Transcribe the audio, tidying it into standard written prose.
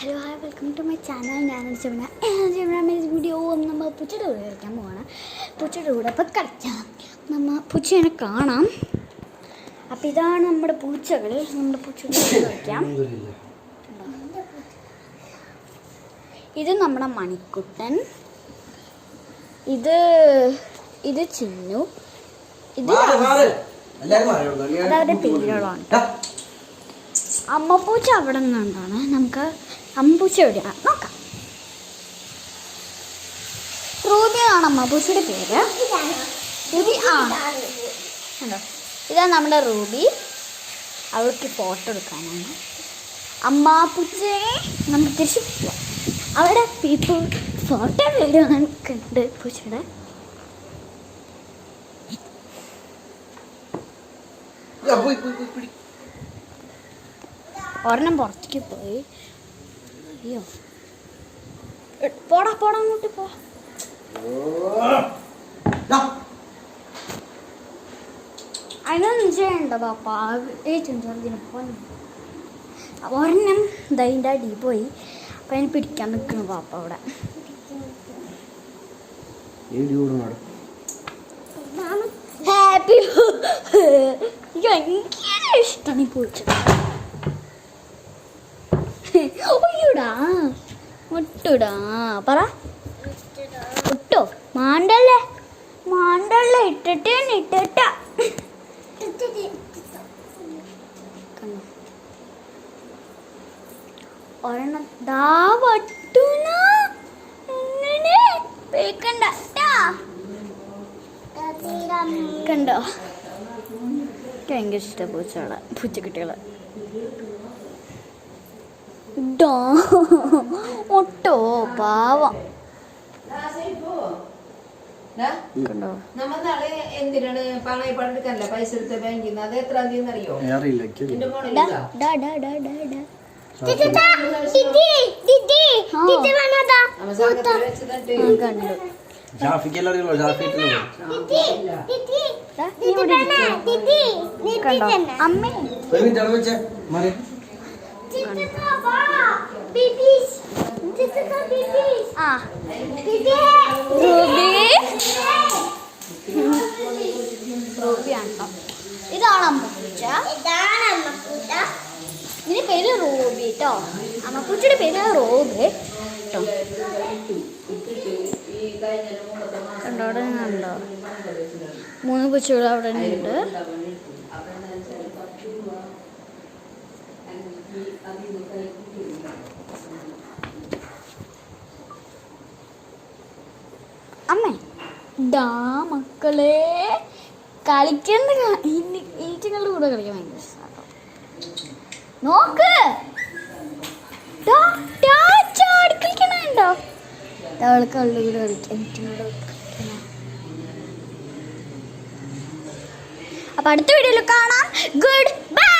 Hello hi welcome to my channel. ഞാനാണ് Jamuna video നമ്മൾ പൂച്ചയുടെ കൂടെ കളിക്കാൻ പോവാണ്. പൂച്ചയുടെ കൂടെ അപ്പോൾ കളിക്കാം. നമ്മൾ പൂച്ചേനെ കാണാം. അപ്പോൾ ഇതാണ് നമ്മുടെ പൂച്ചകൾ. നമ്മുടെ പൂച്ചയുടെ കൂടെ കളിക്കാം. ഇത് നമ്മുടെ മണിക്കുട്ടൻ, ഇത് ചിന്നു, ഇത് അതവരുടെ പേരുകളാണ്. അമ്മപ്പൂച്ച അവിടെ നിന്നാണ്. നമുക്ക് അമ്മപ്പൂച്ച എവിടെയാണ് നോക്കാം. റൂബി ആണ് അമ്മപ്പൂച്ചയുടെ പേര്. റൂബി കണ്ടോ, ഇതാണ് നമ്മുടെ റൂബി. അവൾക്ക് ഫോട്ടോ എടുക്കാനാണ്. അമ്മാപ്പൂച്ചയെ നമുക്ക് തിരിച്ചു പോവാം. അവിടെ പീപ്പിൾ ഫോട്ടോ വീഡിയോ കണ്ട് പൂച്ചയുടെ ഒരെണ്ണം പുറത്തേക്ക് പോയി. അയ്യോ, പോടാ അങ്ങോട്ട് പോ. അതിനൊന്നും ചെയ്യണ്ട പാപ്പ. ഒരെണ്ണം ദൈൻ്റെ അടിയിൽ പോയി. അപ്പം അതിന് പിടിക്കാൻ നിൽക്കുന്നു പാപ്പ അവിടെ. ഹാപ്പി ഭയങ്കര ഇഷ്ടമാണ് ഈ പൂച്ച. ഒയ്യൂടാ ഒട്ടൂടാ പറ ഒട്ടോ. മാണ്ടല്ലേ ഇട്ടിട്ട ഒരെണ്ണം ദാ വട്ടൂന പേക്കണ്ട കണ്ടോ. ഭയങ്കര ഇഷ്ടം പൂച്ചകളെ, പൂച്ചക്കുട്ടികളെ. ഒട്ടോ പാവം കണ്ടോ. എന്തിനാണ് പണയപ്പെടുക്കല്ല പൈസ എടുത്ത ബാങ്കിൽ നിന്ന്? അത് എത്ര തീയതി അറിയോ? അമ്മ ഇതാണ് അമ്മപ്പൂച്ച. ഇതിന്റെ പേര് റൂബി കേട്ടോ. അമ്മപ്പൂച്ചയുടെ പേര് റോബി കേട്ടോ. കണ്ടോ, അവിടെ നിന്നുണ്ടോ 3 പൂച്ചകൾ അവിടെ ഉണ്ട്. അമ്മേ ഡാ മക്കളെ കളിക്കുന്ന ഈറ്റങ്ങളുടെ കൂടെ കളിക്കാൻ ഭയങ്കര ഇഷ്ടമാണ്. നോക്ക് കളിക്കണോ. അവൾക്ക് അവളുടെ കൂടെ കളിക്കാൻ ഈറ്റങ്ങളുടെ കളിക്കണം. അപ്പൊ അടുത്ത വീഡിയോയിൽ കാണാം. Good bye.